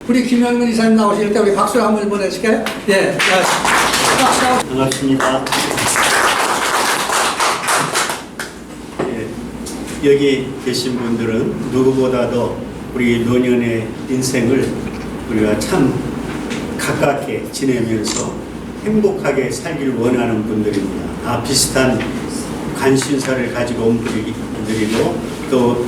우리 김영민 이사님 나오실 때 우리 박수를 한번 보내실까요? 예. 박수. 반갑습니다. 예, 여기 계신 분들은 누구보다도 우리 노년의 인생을 우리가 참 가깝게 지내면서 행복하게 살기를 원하는 분들입니다. 비슷한 관심사를 가지고 온 분들이고 또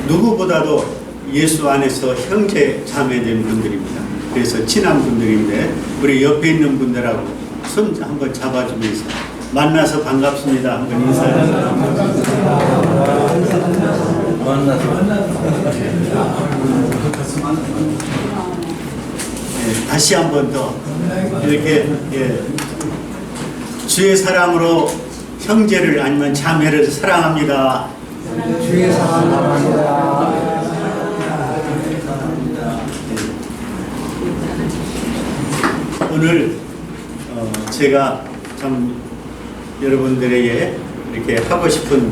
누구보다도 예수 안에서 형제 자매된 분들입니다. 그래서 친한 분들인데 우리 옆에 있는 분들하고 손 한번 잡아주면서 만나서 반갑습니다. 한번 인사해주세요. 예, 다시 한 번 더 이렇게 주의 사랑으로 형제를 아니면 자매를 사랑합니다. 주의 사랑합니다. 오늘 제가 참 여러분들에게 이렇게 하고 싶은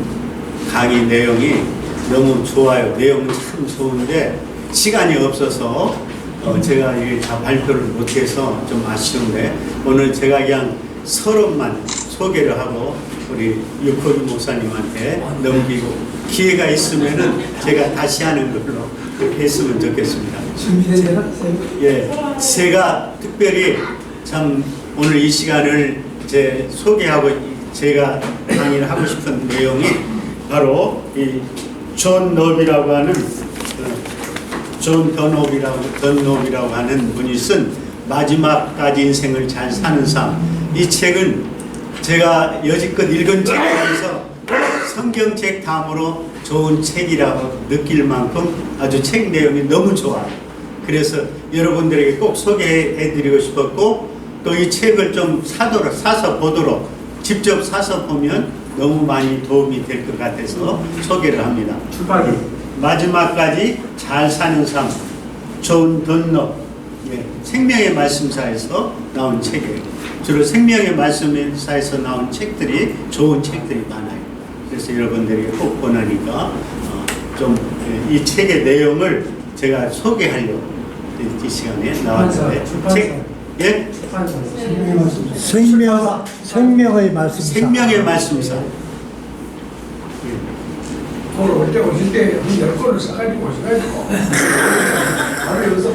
강의 내용이 너무 좋아요. 내용은 참 좋은데 시간이 없어서 제가 이게 다 발표를 못해서 좀 아쉬운데 오늘 제가 그냥 서론만 소개를 하고 우리 육호규 목사님한테 넘기고 기회가 있으면은 제가 다시 하는 걸로 그렇게 했으면 좋겠습니다. 준비되나? 예, 제가 특별히 참 오늘 이 시간을 소개하고 제가 강의를 하고 싶은 내용이 바로 이 존 노비라고 하는 존 던노비라고 하는 분이 쓴 마지막까지 인생을 잘 사는 삶. 이 책은 제가 여지껏 읽은 책 중에서 성경책 다음으로 좋은 책이라고 느낄 만큼 아주 책 내용이 너무 좋아요. 그래서 여러분들에게 꼭 소개해드리고 싶었고 또 이 책을 좀 사서 보도록 직접 사서 보면 너무 많이 도움이 될 것 같아서 소개를 합니다. 출판기. 마지막까지 잘 사는 삶, 존 던노, 생명의 말씀사에서 나온 책이에요. 주로 생명의 말씀사에서 나온 책들이 좋은 책들이 많아요. 그래서 여러분들이 꼭 보나니까 좀 이 책의 내용을 제가 소개하려고 이 시간에 나왔는데 예? 생명의 말씀사. 생명의 말씀사. 오늘 올 때 오실 때 한 10권을 사가지고 오셔가지고 바로 여기서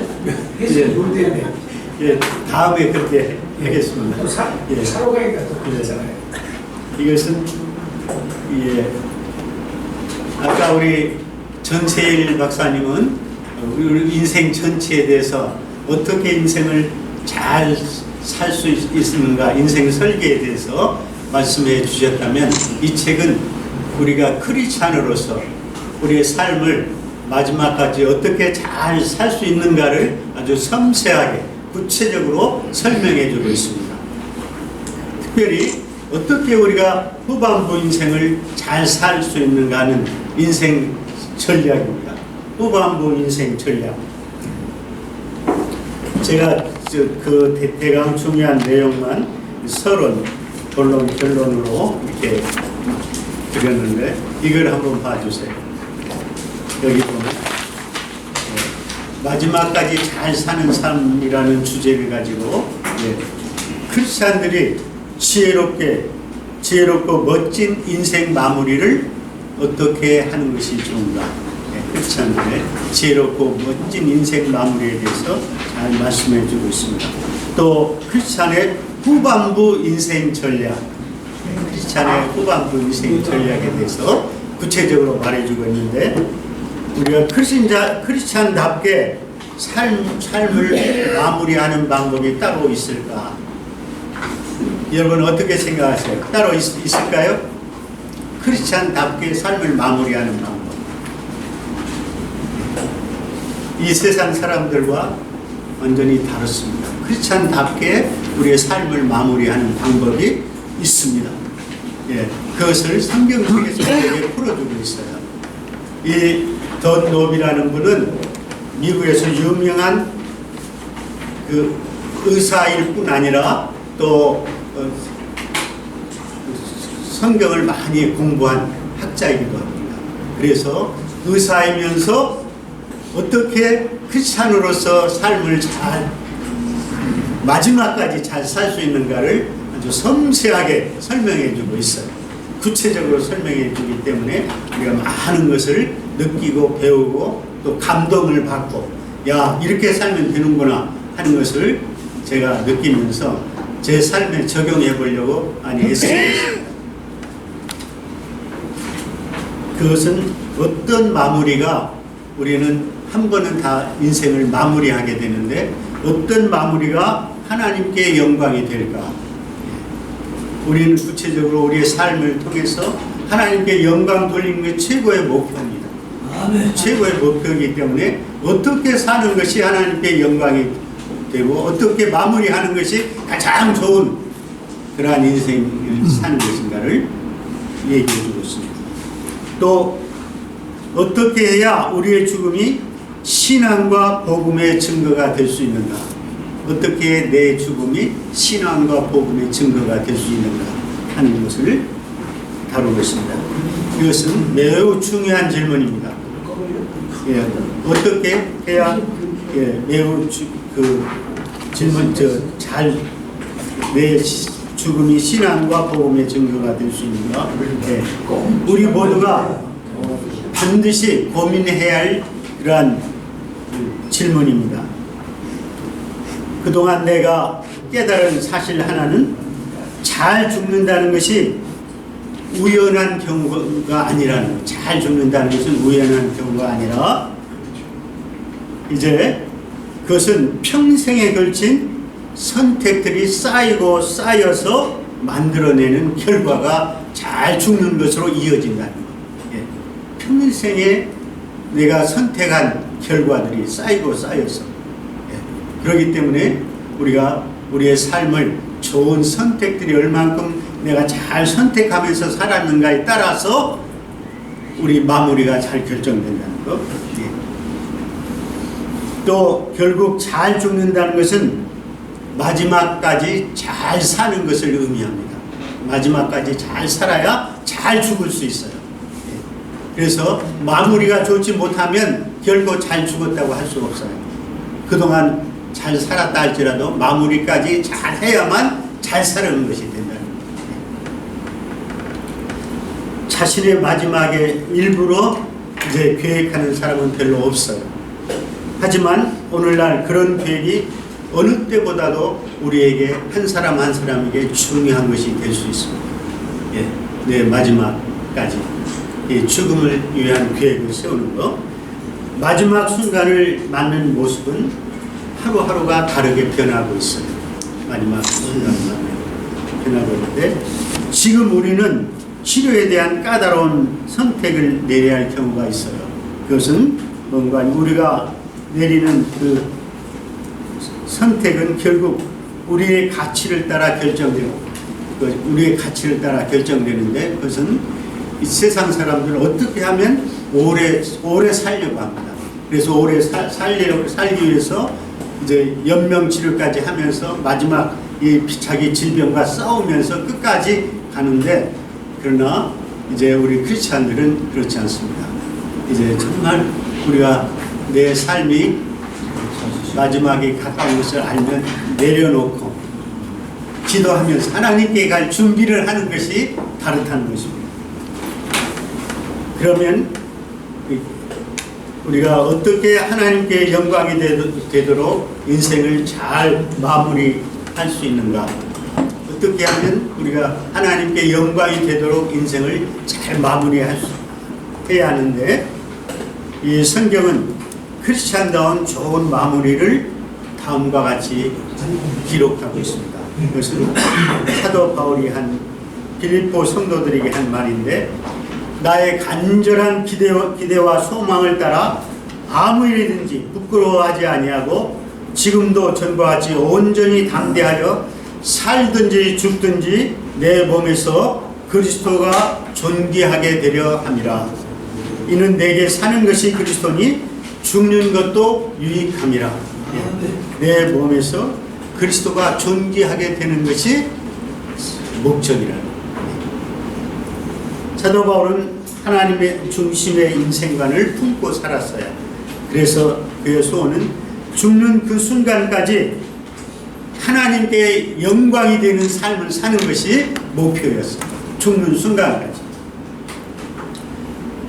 해석이 좋을 때인데 예, 다음에 그렇게 하겠습니다. 또 사러 가기가 또 그렇잖아요. 이것은 아까 우리 전세일 박사님은 우리 인생 전체에 대해서 어떻게 인생을 잘 살 수 있는가 인생 설계에 대해서 말씀해 주셨다면 이 책은 우리가 크리스찬으로서 우리의 삶을 마지막까지 어떻게 잘 살 수 있는가를 아주 섬세하게 구체적으로 설명해 주고 있습니다. 특별히 어떻게 우리가 후반부 인생을 잘 살 수 있는가 하는 인생 전략입니다. 후반부 인생 전략. 제가 그 대강 중요한 내용만 서론, 결론으로 이렇게 드렸는데 이걸 한번 봐주세요. 여기 보면 마지막까지 잘 사는 삶이라는 주제를 가지고 크리스찬들이 지혜롭고 멋진 인생 마무리를 어떻게 하는 것이 좋은가? 크리스찬들의 지혜롭고 멋진 인생 마무리에 대해서 잘 말씀해 주고 있습니다. 또 크리스찬의 후반부 인생 전략, 크리스찬의 후반부 인생 전략에 대해서 구체적으로 말해주고 있는데 우리가 크리스찬답게 삶을 마무리하는 방법이 따로 있을까? 여러분 어떻게 생각하세요? 따로 있을까요? 크리스찬답게 삶을 마무리하는 방법. 이 세상 사람들과 완전히 다릅니다. 크리스찬답게 우리의 삶을 마무리하는 방법이 있습니다. 그것을 성경 속에서 우리에게 풀어주고 있어요. 이 던노비라는 분은 미국에서 유명한 그 의사일 뿐 아니라 또 성경을 많이 공부한 학자이기도 합니다. 그래서 의사이면서 어떻게 크리스찬으로서 삶을 잘 마지막까지 잘 살 수 있는가를 아주 섬세하게 설명해 주고 있어요. 구체적으로 설명해 주기 때문에 우리가 많은 것을 느끼고 배우고 또 감동을 받고 야 이렇게 살면 되는구나 하는 것을 제가 느끼면서 제 삶에 적용해 보려고 많이 애쓰고 그것은 어떤 마무리가 우리는 한 번은 다 인생을 마무리하게 되는데 어떤 마무리가 하나님께 영광이 될까? 우리는 구체적으로 우리의 삶을 통해서 하나님께 영광 돌리는 게 최고의 목표입니다. 최고의 목표이기 때문에 어떻게 사는 것이 하나님께 영광이 되고 어떻게 마무리하는 것이 가장 좋은 그러한 인생을 사는 것인가를 얘기해 주고 있습니다. 또 어떻게 해야 우리의 죽음이 신앙과 복음의 증거가 될 수 있는가? 어떻게 내 죽음이 신앙과 복음의 증거가 될 수 있는가 하는 것을 다루고 있습니다. 이것은 매우 중요한 질문입니다. 예, 어떻게 해야 매우 질문 내 죽음이 신앙과 복음의 증거가 될 수 있는가? 예, 우리 모두가 반드시 고민해야 할 그러한 질문입니다. 그동안 내가 깨달은 사실 하나는 잘 죽는다는 것이 우연한 경우가 아니라는 거예요. 잘 죽는다는 것은 우연한 경우가 아니라 이제 그것은 평생에 걸친 선택들이 쌓이고 쌓여서 만들어내는 결과가 잘 죽는 것으로 이어진다는 거예요. 예. 평생에 내가 선택한 결과들이 쌓이고 쌓여서 그렇기 때문에 우리가 우리의 삶을 좋은 선택들이 얼만큼 내가 잘 선택하면서 살았는가에 따라서 우리 마무리가 잘 결정된다는 것. 예. 또 결국 잘 죽는다는 것은 마지막까지 잘 사는 것을 의미합니다. 마지막까지 잘 살아야 잘 죽을 수 있어요. 예. 그래서 마무리가 좋지 못하면 결코 잘 죽었다고 할 수 없어요. 그동안 잘 살았다 할지라도 마무리까지 잘 해야만 잘 사는 것이 된다는 거예요. 자신의 마지막에 일부러 이제 계획하는 사람은 별로 없어요. 하지만 오늘날 그런 계획이 어느 때보다도 우리에게 한 사람 한 사람에게 중요한 것이 될 수 있습니다. 예, 내 마지막까지 죽음을 위한 계획을 세우는 것. 마지막 순간을 맞는 모습은 하루하루가 다르게 변하고 있어요. 마지막 순간마다 변하고 있는데 지금 우리는 치료에 대한 까다로운 선택을 내려야 할 경우가 있어요. 그것은 뭔가 우리가 내리는 그 선택은 결국 우리의 가치를 따라 결정되고 우리의 가치를 따라 결정되는데 그것은 이 세상 사람들은 어떻게 하면 오래 살려고 합니다. 그래서 오래 살기 위해서 이제 연명치료까지 하면서 마지막 이 자기 질병과 싸우면서 끝까지 가는데 그러나 이제 우리 크리스찬들은 그렇지 않습니다. 이제 정말 우리가 내 삶이 마지막에 가까운 것을 알면 내려놓고 기도하면서 하나님께 갈 준비를 하는 것이 다르다는 것입니다. 그러면 우리가 어떻게 하나님께 영광이 되도록 인생을 잘 마무리할 수 있는가? 어떻게 하면 우리가 하나님께 영광이 되도록 인생을 잘 마무리해야 하는데 이 성경은 크리스찬다운 좋은 마무리를 다음과 같이 기록하고 있습니다. 그것은 사도 바울이 한 빌립보 성도들에게 한 말인데 나의 간절한 기대와 소망을 따라 아무 일이든지 부끄러워하지 아니하고 지금도 전과 같이 온전히 담대하여 살든지 죽든지 내 몸에서 그리스도가 존귀하게 되려 함이라. 이는 내게 사는 것이 그리스도니 죽는 것도 유익함이라. 내 몸에서 그리스도가 존귀하게 되는 것이 목적이라. 사도 바울은 하나님의 중심의 인생관을 품고 살았어요. 그래서 그의 소원은 죽는 그 순간까지 하나님께 영광이 되는 삶을 사는 것이 목표였어요. 죽는 순간까지.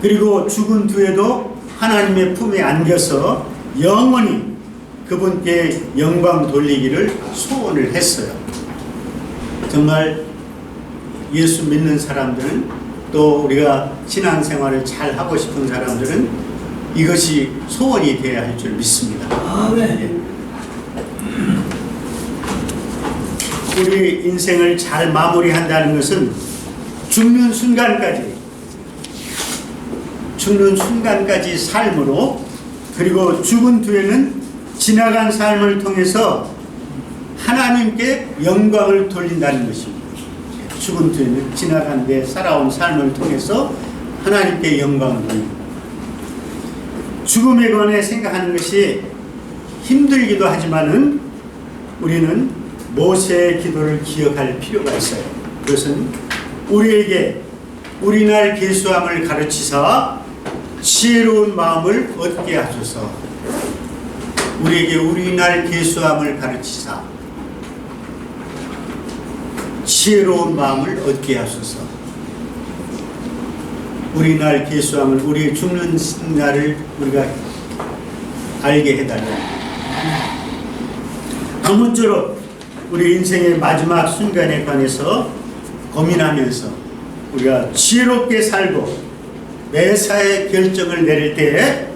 그리고 죽은 뒤에도 하나님의 품에 안겨서 영원히 그분께 영광 돌리기를 소원을 했어요. 정말 예수 믿는 사람들은, 또 우리가 신앙생활을 잘 하고 싶은 사람들은 이것이 소원이 되어야 할 줄 믿습니다. 아멘. 우리 인생을 잘 마무리한다는 것은 죽는 순간까지 삶으로, 그리고 죽은 뒤에는 지나간 삶을 통해서 하나님께 영광을 돌린다는 것입니다. 죽은 뒤에는 지나간 내 살아온 삶을 통해서 하나님께 영광을 돌립니다. 죽음에 관해 생각하는 것이 힘들기도 하지만은 우리는 모세의 기도를 기억할 필요가 있어요. 그것은 우리에게 우리날 계수함을 가르치사 지혜로운 마음을 얻게 하소서. 우리에게 우리날 계수함을 가르치사 지혜로운 마음을 얻게 하소서. 우리날 계수함을, 우리 죽는 날을 우리가 알게 해달라. 아무쪼록 우리 인생의 마지막 순간에 관해서 고민하면서 우리가 지혜롭게 살고 매사에 결정을 내릴 때에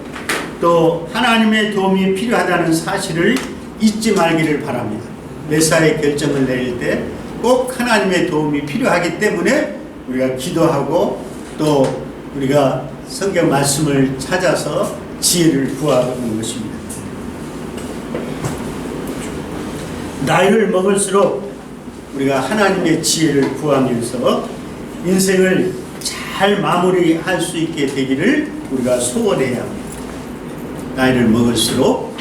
또 하나님의 도움이 필요하다는 사실을 잊지 말기를 바랍니다. 매사에 결정을 내릴 때 꼭 하나님의 도움이 필요하기 때문에 우리가 기도하고 또 우리가 성경 말씀을 찾아서 지혜를 구하는 것입니다. 나이를 먹을수록 우리가 하나님의 지혜를 구하면서 인생을 잘 마무리할 수 있게 되기를 우리가 소원해야 합니다. 나이를 먹을수록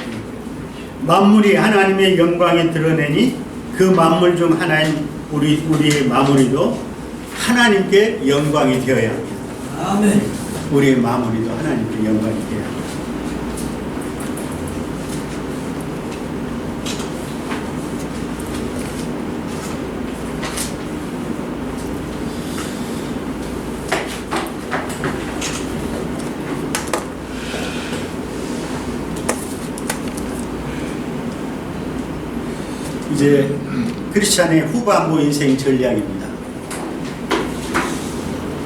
만물이 하나님의 영광이 드러내니 그 만물 중 하나인 우리의 마무리도 하나님께 영광이 되어야 합니다. 아멘. 우리의 마무리도 하나님께 영광이 되어야 합니다. 이제 크리스찬의 후반부 인생 전략입니다.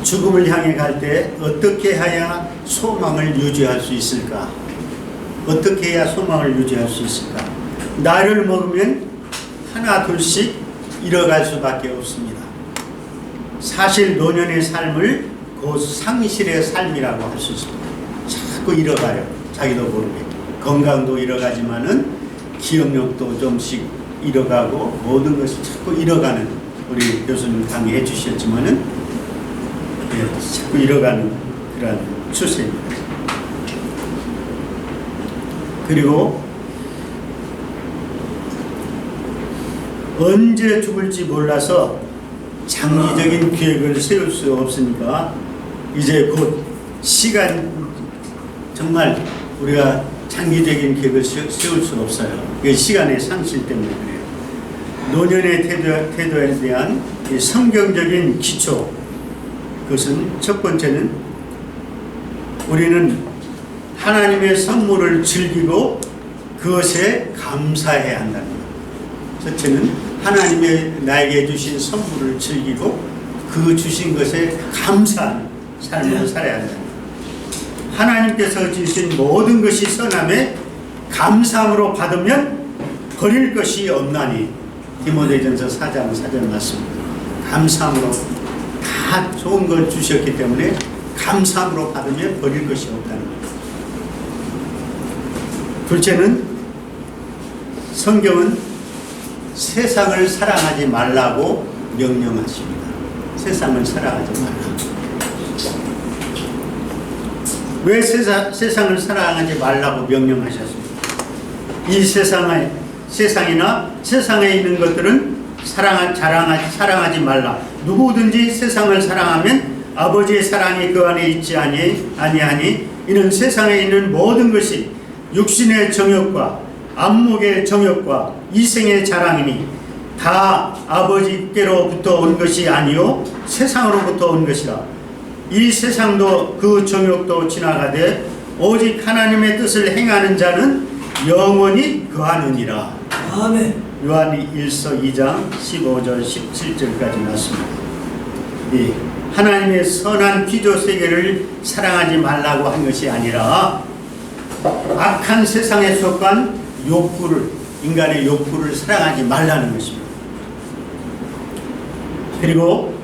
죽음을 향해 갈 때 어떻게 해야 소망을 유지할 수 있을까? 어떻게 해야 소망을 유지할 수 있을까? 나이를 먹으면 하나 둘씩 잃어갈 수밖에 없습니다. 사실 노년의 삶을 곧 상실의 삶이라고 할 수 있습니다. 자꾸 잃어가요. 자기도 모르게. 건강도 잃어가지만은 기억력도 좀씩 잃어가고 모든 것을 자꾸 잃어가는, 우리 교수님 강의해 주셨지만은 자꾸 잃어가는 그런 추세입니다. 그리고 언제 죽을지 몰라서 장기적인 계획을 세울 수 없으니까 이제 곧 시간, 정말 우리가 장기적인 계획을 세울 수 없어요. 그 시간의 상실 때문에 그래요. 노년의 태도에 대한 성경적인 기초, 그것은 첫 번째는 우리는 하나님의 선물을 즐기고 그것에 감사해야 한다는 것. 첫째는 하나님의 나에게 주신 선물을 즐기고 그 주신 것에 감사하는 삶을 살아야 한다는 것. 하나님께서 주신 모든 것이 선함에 감사함으로 받으면 버릴 것이 없나니. 디모데전서 4장 4절 말씀입니다. 감사함으로 다 좋은 걸 주셨기 때문에 감사함으로 받으면 버릴 것이 없다는 겁니다. 둘째는 성경은 세상을 사랑하지 말라고 명령하십니다. 세상을 사랑하지 말라. 왜 세상을 사랑하지 말라고 명령하셨습니까? 이 세상이나 세상에 있는 것들은 사랑하지 말라. 누구든지 세상을 사랑하면 아버지의 사랑이 그 안에 있지 아니하니 이는 세상에 있는 모든 것이 육신의 정욕과 안목의 정욕과 이생의 자랑이니 다 아버지께로부터 온 것이 아니요 세상으로부터 온 것이라. 이 세상도 그 정욕도 지나가되 오직 하나님의 뜻을 행하는 자는 영원히 거하느니라. 아멘. 요한 1서 2장 15절 17절까지 말씀입니다. 이 하나님의 선한 기조 세계를 사랑하지 말라고 한 것이 아니라 악한 세상에 속한 욕구를, 인간의 욕구를 사랑하지 말라는 것입니다. 그리고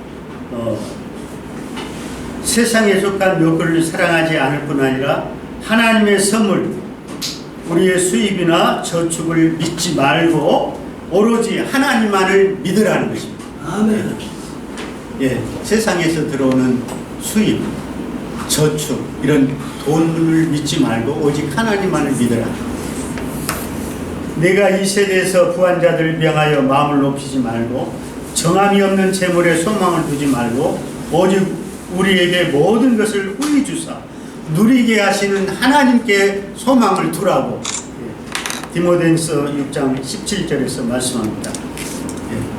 세상에 속한 욕구를 사랑하지 않을 뿐 아니라 하나님의 선물, 우리의 수입이나 저축을 믿지 말고 오로지 하나님만을 믿으라는 것입니다. 아멘. 예, 세상에서 들어오는 수입, 저축, 이런 돈을 믿지 말고 오직 하나님만을 믿으라. 내가 이 세대에서 부한 자들을 명하여 마음을 높이지 말고 정함이 없는 재물에 소망을 두지 말고 오직 우리에게 모든 것을 후히 주사 누리게 하시는 하나님께 소망을 두라고 디모데전서 6장 17절에서 말씀합니다.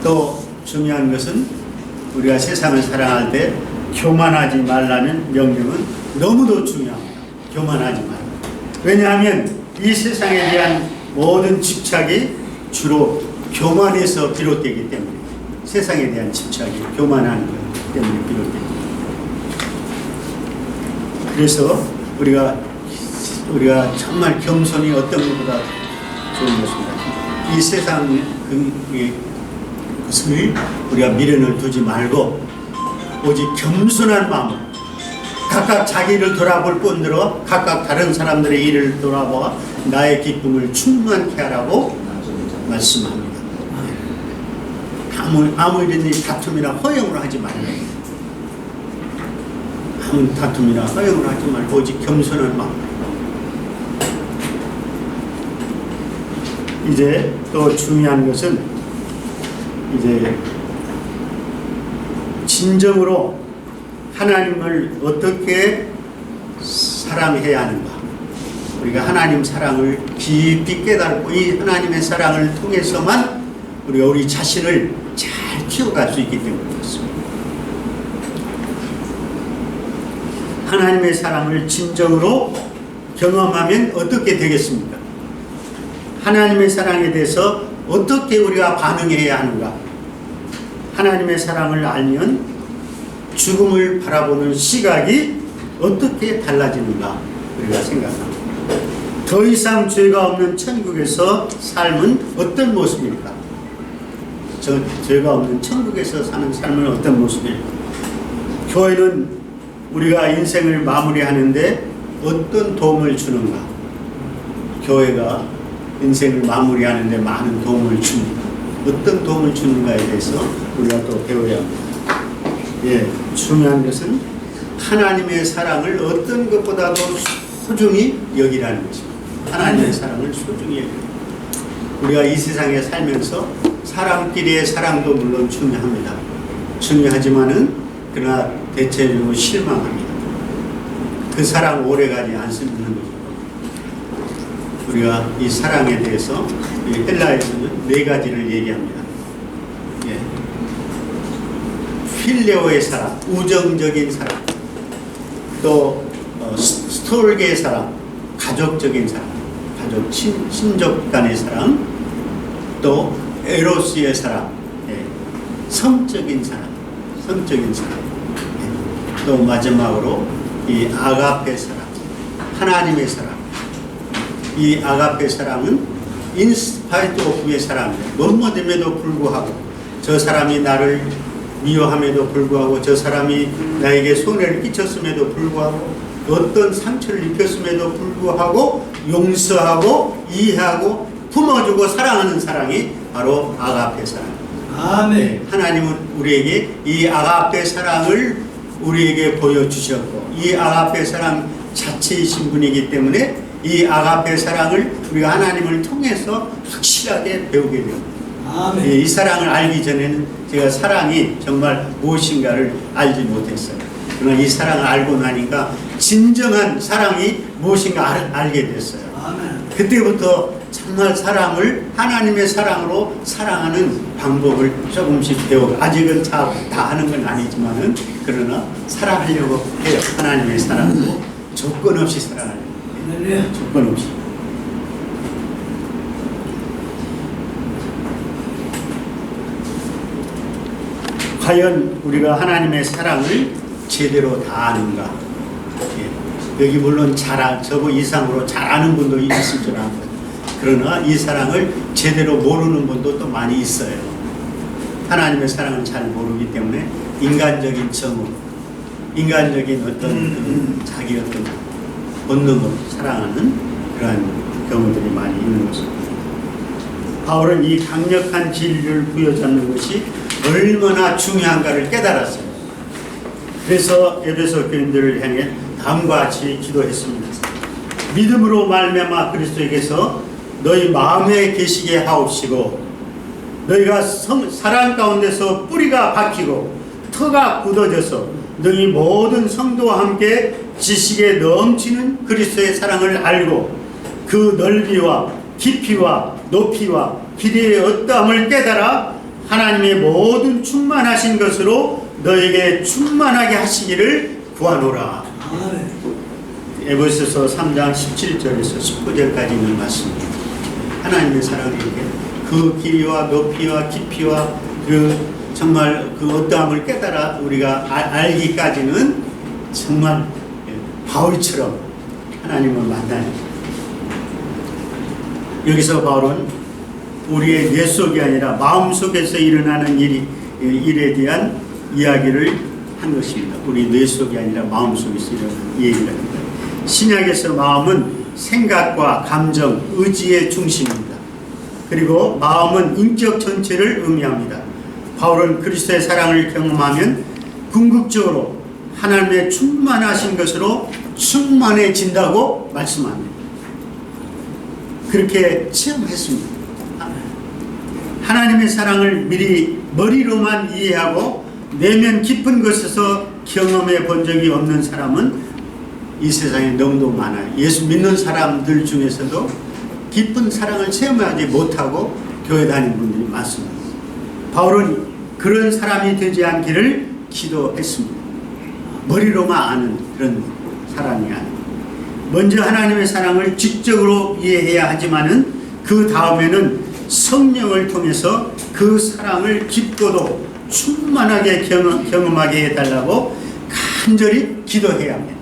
또 중요한 것은 우리가 세상을 사랑할 때 교만하지 말라는 명령은 너무도 중요합니다. 교만하지 말라. 왜냐하면 이 세상에 대한 모든 집착이 주로 교만에서 비롯되기 때문에, 세상에 대한 집착이 교만하는 것 때문에 비롯됩니다. 그래서 우리가 정말 겸손이 어떤 것보다 좋은 것입니다. 이 세상의 것을 우리가 미련을 두지 말고 오직 겸손한 마음, 각각 자기를 돌아볼 뿐더러 각각 다른 사람들의 일을 돌아보아 나의 기쁨을 충만케 하라고 말씀합니다. 아무 이런 다툼이나 허영으로 하지 말고, 아무 다툼이나 허영으로 하지 말고 오직 겸손한 마음. 이제 또 중요한 것은 이제 진정으로 하나님을 어떻게 사랑해야 하는가. 우리가 하나님 사랑을 깊이 깨닫고 이 하나님의 사랑을 통해서만 우리가 우리 자신을 잘 키워갈 수 있기 때문에 그렇습니다. 하나님의 사랑을 진정으로 경험하면 어떻게 되겠습니까? 하나님의 사랑에 대해서 어떻게 우리가 반응해야 하는가? 하나님의 사랑을 알면 죽음을 바라보는 시각이 어떻게 달라지는가 우리가 생각합니다. 더 이상 죄가 없는 천국에서 삶은 어떤 모습일까? 죄가 없는 천국에서 사는 삶은 어떤 모습일까? 교회는 우리가 인생을 마무리하는데 어떤 도움을 주는가? 교회가 인생을 마무리하는데 많은 도움을 줍니다. 어떤 도움을 주는가에 대해서 우리가 또 배워야 합니다. 예, 중요한 것은 하나님의 사랑을 어떤 것보다도 소중히 여기라는 것입니다. 하나님의 사랑을 소중히 여기라. 우리가 이 세상에 살면서 사람끼리의 사랑도 물론 중요합니다. 중요하지만은 그러나 대체적으로 실망합니다. 그 사랑 오래가지 않습니다. 우리가 이 사랑에 대해서 헬라에서는 4가지를 얘기합니다. 예. 필레오의 사랑, 우정적인 사랑, 또 스톨게의 사랑, 가족적인 사랑, 친족 간의 사랑, 또 에로스의 사랑, 예. 성적인 사랑, 예. 또 마지막으로 이 아가페 사랑, 하나님의 사랑. 이 아가페 사랑은 인스파이트 오프의 사랑입니다. 뭐뭐됨에도 불구하고, 저 사람이 나를 미워함에도 불구하고, 저 사람이 나에게 손해를 끼쳤음에도 불구하고, 어떤 상처를 입혔음에도 불구하고 용서하고 이해하고 품어주고 사랑하는 사랑이 바로 아가페 사랑. 아멘. 하나님은 우리에게 이 아가페 사랑을 우리에게 보여주셨고, 이 아가페 사랑 자체이신 분이기 때문에 이 아가페 사랑을 우리가 하나님을 통해서 확실하게 배우게 됩니다. 아멘. 이 사랑을 알기 전에는 제가 사랑이 정말 무엇인가를 알지 못했어요. 그러나 이 사랑을 알고 나니까 진정한 사랑이 무엇인가 알게 됐어요. 아멘. 그때부터 정말 사람을 하나님의 사랑으로 사랑하는 방법을 조금씩 배우고, 아직은 다 하는 건 아니지만은, 그러나 사랑하려고 해요. 하나님의 사랑으로 조건 없이 사랑하려고 해요. 조건 없이. 과연 우리가 하나님의 사랑을 제대로 다 아는가? 예. 여기 물론 저거 이상으로 잘 아는 분도 있을 줄 알고, 그러나 이 사랑을 제대로 모르는 분도 또 많이 있어요. 하나님의 사랑을 잘 모르기 때문에 인간적인 정우, 인간적인 어떤 자기 어떤 본능으로 사랑하는 그러한 경우들이 많이 있는 것입니다. 바울은 이 강력한 진리를 부여잡는 것이 얼마나 중요한가를 깨달았어요. 그래서 에베소 교인들을 향해 다음과 같이 기도했습니다. 믿음으로 말미암아 그리스도에게서 너희 마음에 계시게 하옵시고, 너희가 사랑 가운데서 뿌리가 박히고 터가 굳어져서 너희 모든 성도와 함께 지식에 넘치는 그리스도의 사랑을 알고 그 넓이와 깊이와 높이와 길이의 어떠함을 깨달아 하나님의 모든 충만하신 것으로 너에게 충만하게 하시기를 구하노라. 에베소서 3장 17절에서 19절까지 있는 말씀입니다. 하나님의 사랑을 이렇게 그 길이와 높이와 깊이와 그 정말 그 어떠함을 깨달아 우리가 알기까지는 정말 바울처럼 하나님을 만나야 합니다. 여기서 바울은 우리의 뇌 속이 아니라 마음 속에서 일어나는 일에 대한 이야기를 한 것입니다. 우리 뇌 속이 아니라 마음 속에서 일어나는 이 얘기를 합니다. 신약에서 마음은 생각과 감정, 의지의 중심입니다. 그리고 마음은 인격 전체를 의미합니다. 바울은 그리스도의 사랑을 경험하면 궁극적으로 하나님의 충만하신 것으로 충만해진다고 말씀합니다. 그렇게 체험했습니다. 하나님의 사랑을 미리 머리로만 이해하고 내면 깊은 곳에서 경험해 본 적이 없는 사람은 이 세상에 너무도 많아요. 예수 믿는 사람들 중에서도 깊은 사랑을 체험하지 못하고 교회 다니는 분들이 많습니다. 바울은 그런 사람이 되지 않기를 기도했습니다. 머리로만 아는 그런 사람이 아니에요. 먼저 하나님의 사랑을 직접으로 이해해야 하지만은 그 다음에는 성령을 통해서 그 사랑을 깊고도 충만하게 경험하게 해달라고 간절히 기도해야 합니다.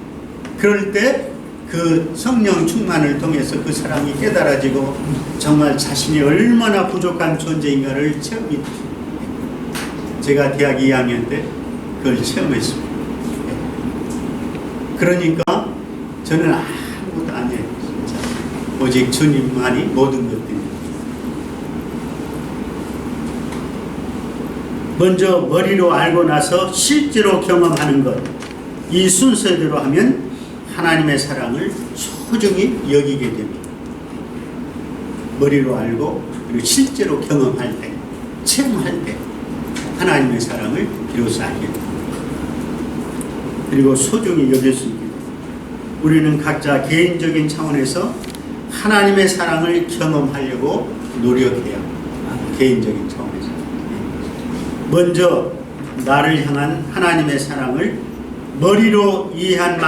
그럴 때 그 성령 충만을 통해서 그 사랑이 깨달아지고 정말 자신이 얼마나 부족한 존재인가를 체험합니다. 제가 대학 2학년 때 그걸 체험했습니다. 그러니까 저는 아무것도 아니에요. 진짜. 오직 주님만이 모든 것들입니다. 먼저 머리로 알고 나서 실제로 경험하는 것, 이 순서대로 하면 하나님의 사랑을 소중히 여기게 됩니다. 머리로 알고 그리고 실제로 경험할 때, 체험할 때 하나님의 사랑을 비로소 알게 됩니다. 그리고 소중히 여길 수 있게 됩니다. 우리는 각자 개인적인 차원에서 하나님의 사랑을 경험하려고 노력해야 합니다. 개인적인 차원에서. 먼저 나를 향한 하나님의 사랑을 머리로 이해한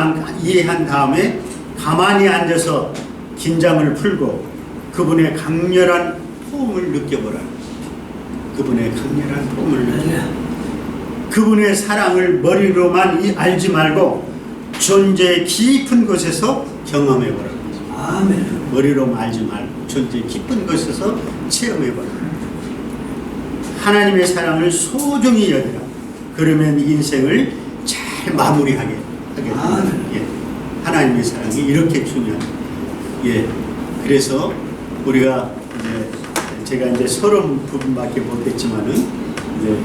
다음에 가만히 앉아서 긴장을 풀고 그분의 강렬한 포옹을 느껴보라. 그분의 강렬한 포옹을 느껴보라. 그분의 사랑을 머리로만 알지 말고 존재의 깊은 곳에서 경험해보라. 아멘. 머리로만 알지 말고 존재의 깊은 곳에서 체험해보라. 하나님의 사랑을 소중히 여기라. 그러면 인생을 잘 마무리하게 하게 됩니다. 예. 하나님의 사랑이 이렇게 중요합니다. 예. 그래서 우리가 제가 이제 30부분밖에 못했지만은 이제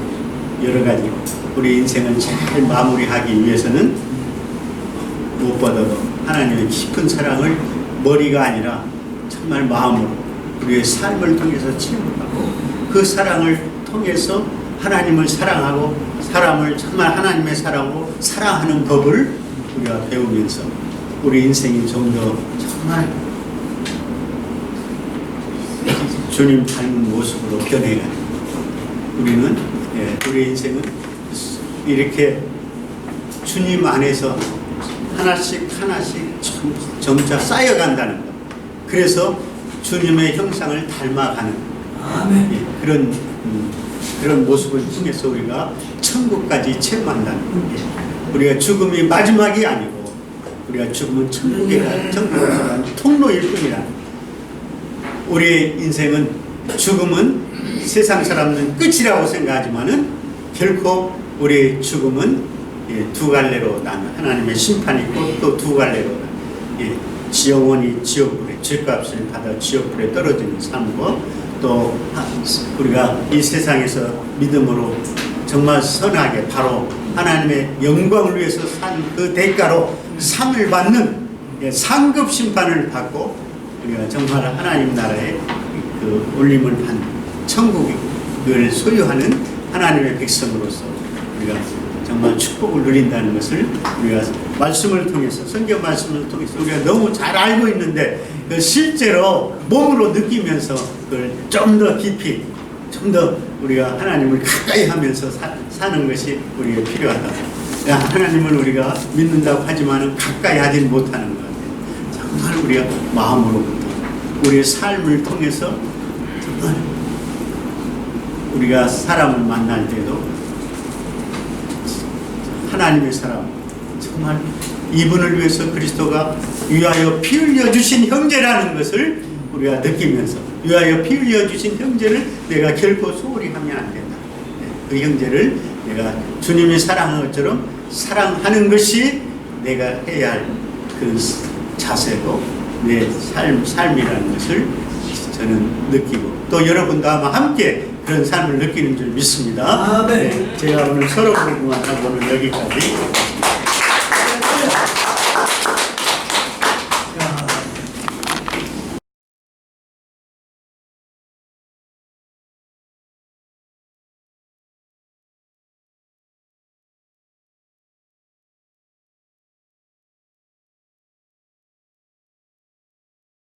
여러 가지 우리 인생을 잘 마무리하기 위해서는 무엇보다도 하나님의 깊은 사랑을 머리가 아니라 정말 마음으로 우리의 삶을 통해서 체험하고 그 사랑을 통해서 하나님을 사랑하고 사람을 정말 하나님의 사랑으로 사랑하는 법을 우리가 배우면서 우리 인생이 좀 더 정말 주님 닮은 모습으로 변해가는 우리는 우리 인생은 이렇게 주님 안에서 하나씩 점차 쌓여간다는 것. 그래서 주님의 형상을 닮아가는 그런 모습을 통해서 우리가 천국까지 체험한다는 것. 우리가 죽음이 마지막이 아니고 우리가 죽음은 천국에 갈 통로일 뿐이라. 우리의 인생은 죽음은 세상 사람은 끝이라고 생각하지만은 결코 우리의 죽음은 두 갈래로 나눠 하나님의 심판이 있고 또 두 갈래로 영원히 지옥불에 죄값을 받아 지옥불에 떨어지는 삶과 또 우리가 이 세상에서 믿음으로 정말 선하게 바로 하나님의 영광을 위해서 산 그 대가로 상을 받는 상급 심판을 받고 우리가 정말 하나님 나라의 그 올림을 받는 천국을 소유하는 하나님의 백성으로서 우리가 정말 축복을 누린다는 것을 우리가 말씀을 통해서 성경 말씀을 통해서 우리가 너무 잘 알고 있는데 그 실제로 몸으로 느끼면서 그걸 좀 더 깊이 좀 더 우리가 하나님을 가까이 하면서 사는 것이 우리가 필요하다. 하나님을 우리가 믿는다고 하지만 가까이 하진 못하는 것 같아요. 정말 우리가 마음으로부터 우리의 삶을 통해서 정말 우리가 사람을 만날 때도 하나님의 사람 정말 이분을 위해서 그리스도가 위하여 피 흘려 주신 형제라는 것을 우리가 느끼면서 위하여 피 흘려 주신 형제를 내가 결코 소홀히 하면 안 된다. 그 형제를 내가 주님이 사랑하는 것처럼 사랑하는 것이 내가 해야 할 그 자세고 내 삶이라는 것을 저는 느끼고 또 여러분도 아마 함께 그런 삶을 느끼는 줄 믿습니다. 제가 오늘 서로 공부만 하고는 여기까지